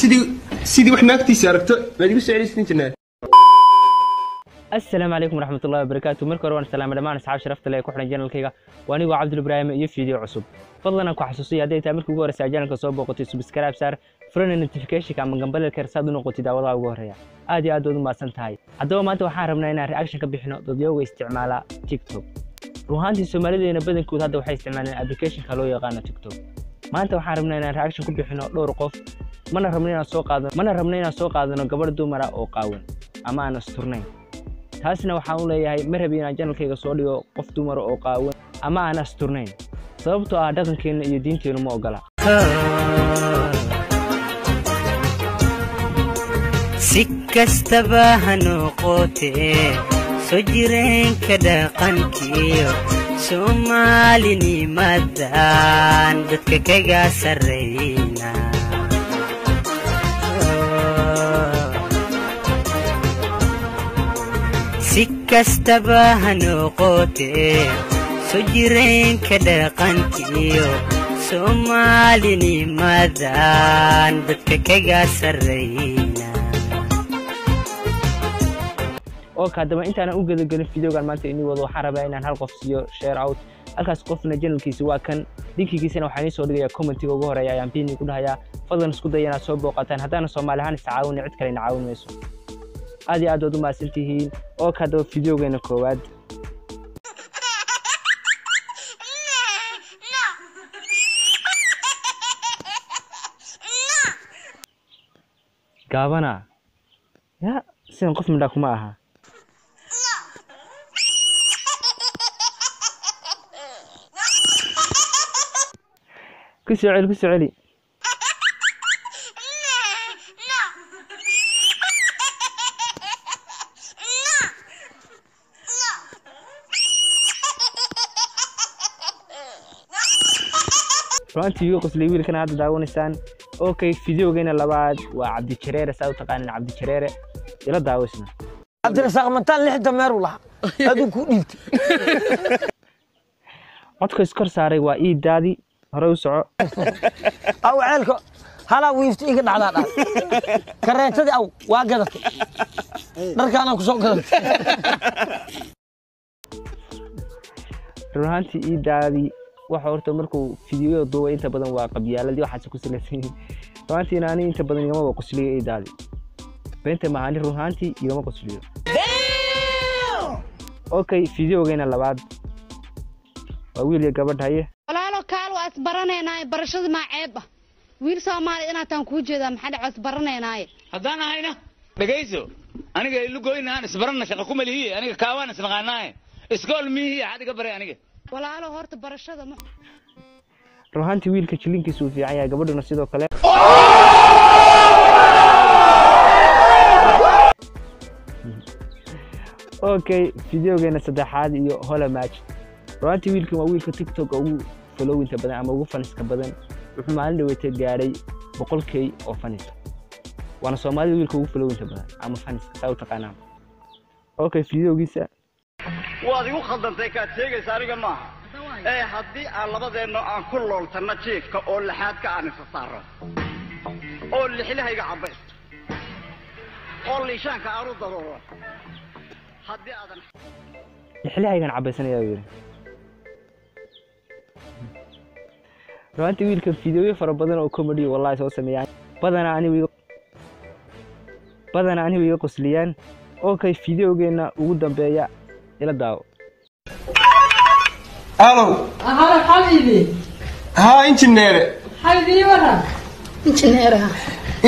sidii wax naagtiisa aragto baad igu soo celisay internet. السلام عليكم ورحمة الله وبركاته. مركور وانا سلام دمان أصحاب شرفت لي كوحنا جانل كيغا واني وعبد الإبراهيم iyo فيديو عصب. فضلا ku xasuusiya haday tahay markii ugu horeysay channelka soo booqatay subscribe saar furana notification ka ama gambalka karsaad u noqotid daawada ugu horeeya. aad iyo aad u mahadsan tahay. Haddaba maanta waxaan rabnaa inaan reaction ka bixino dadyoga isticmaala TikTok. ruuxantii Soomaaliyeena badankood hadda waxay isticmaalaan application ka loo yaqaan TikTok. maanta waxaan rabnaa inaan reaction ku bixino dhowr qof mana rabnaa inaan soo qaadano gabadh dumar ah oo qaawan ama aan asturnayn. taasina waxaan u leeyahay ma rabin inaan channelkayga soo dhigo qof dumar oo qaawan ama aan asturnayn sababtoo ah dhaqankeena iyo diinteena ma ogola. si kastaba ha noqotee soo jireenka dhaqankiyo Soomaalinimadan dadka kaga sarreeyna si kastaba ha noqotee soo jireenka dhaqankiyo Soomaalinimadan dadka kaga sarreeyna. kadaba intaan u gadagalin videogan maanta inii wado waxaan rabaa inaan hal qof siiyo share out halkaas qofna channelkiisa waa kan linkigiisana waxaan soo dhigayaa commentiga ugu horeeya ayaan pin ku dhahayaa fadlan isku day inaad soo booqataan haddana Soomaali ahaan iscaawin cid kale caawinayso aad iyo aad u mahadsantihiin kadaba videogeena koowaad gaabana ya sidaan qof midha kuma aha كسعلي runtii iyo qosli wiilkan aad daawanaysan fideogeena labaad waa Cabdi Jareere saa u taqaan Cabdi Jareere ila daawasna Cabdi Rasaaq mantaan 6 dameer u laha aduu ku dhiibtay codka iskor saaray waa ii daadi hore u soco aw ceelka hala wiifti iga dhacdaa kareetadii aw waa gadatay dharkaana ku soo gadatay runtii ii daadi waxa horta markuu fiidiyada duubay inta badan waa qabyaaladii waxa ku saleysan runtii inaani inta badan igama qosliyo ii daadi beenta maani runtii igama qosliyo fideogeena labaad waa wiil iyo gabadh haye walaalo kaal waa isbaraneenaay barashada ma ceeb ah wiil Soomaali inaan ku jeedaa maxaa dhac isbaraneenaay haddana hayna dhageyso aniga ilu goynaan isbarana shaqo kuma lihi aniga kaawaan isnaqaanaay iskool mihi adiga bare aniga walaalo horta barashada ma runtii wiilka jilinkiisu u fiican yahay gabadhuna sidoo kale fideogeena saddexaad iyo hola match runtii wiilkan waa wiilka TikTok ugu followinta badan ama ugu faniska badan wuxuu maalin dhaweeyay gaaray 100k oo fanis waana Soomaaliya wiilka ugu followinta badan ama faniska saa u taqaanaa fideogiisa waad igu khaldantay ka sheegaysa aniga maaha haddii aan labadeena aan ku looltana jiifka oo laxaad ka aan isa saaro oo lixilahayga cabay oo liishaanka aan u darooro haddii aadan lixilahaygan cabaysanaya wiil runtii wiilka fiidiyooyo fara badan oo comedy wallahi soo sameeyay badana anigu iga qosliyaan fideogeena ugu dambeeya ila daawo Hello حبيبي ha engineer حبيبي ورا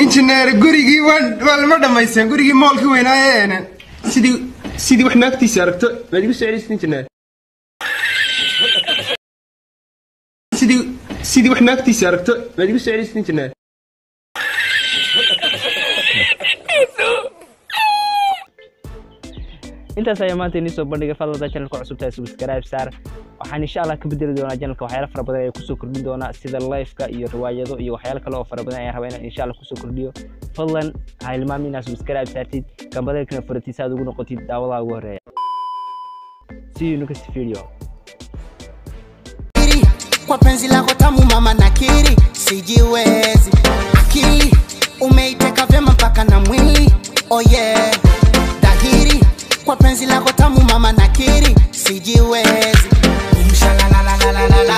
engineer gurigii waa ma dhamaysan gurigii moolka weynaayeena sidii wax naagtiisa aragto baad igu soo celisay engineer sidii wax naagtiisa aragto baad igu soo celisay engineer intaas ayaa maanta inii soo bandhigay fadlan channelka cusub tahay subscribe saar waxaan insha Allah ka bedeli doonaa channelka waxyaalo fara badan ay ku soo kordhin doonaa sida live-ka iyo riwaayado iyo waxyaalo kale oo fara badan ayaan rabaa inaan insha Allah ku soo kordhiyo fadlan ha ilmaamin inaad subscribe saartid gambalelkana furatiisa aad ugu noqotid daawada ugu horeeya see you next video kwa penzi lako tamu mama nakiri sijiwezi akili ume oh yeah. Dhahiri kwa penzi lako tamu mama nakiri sijiwezi. Umsha la la la la la la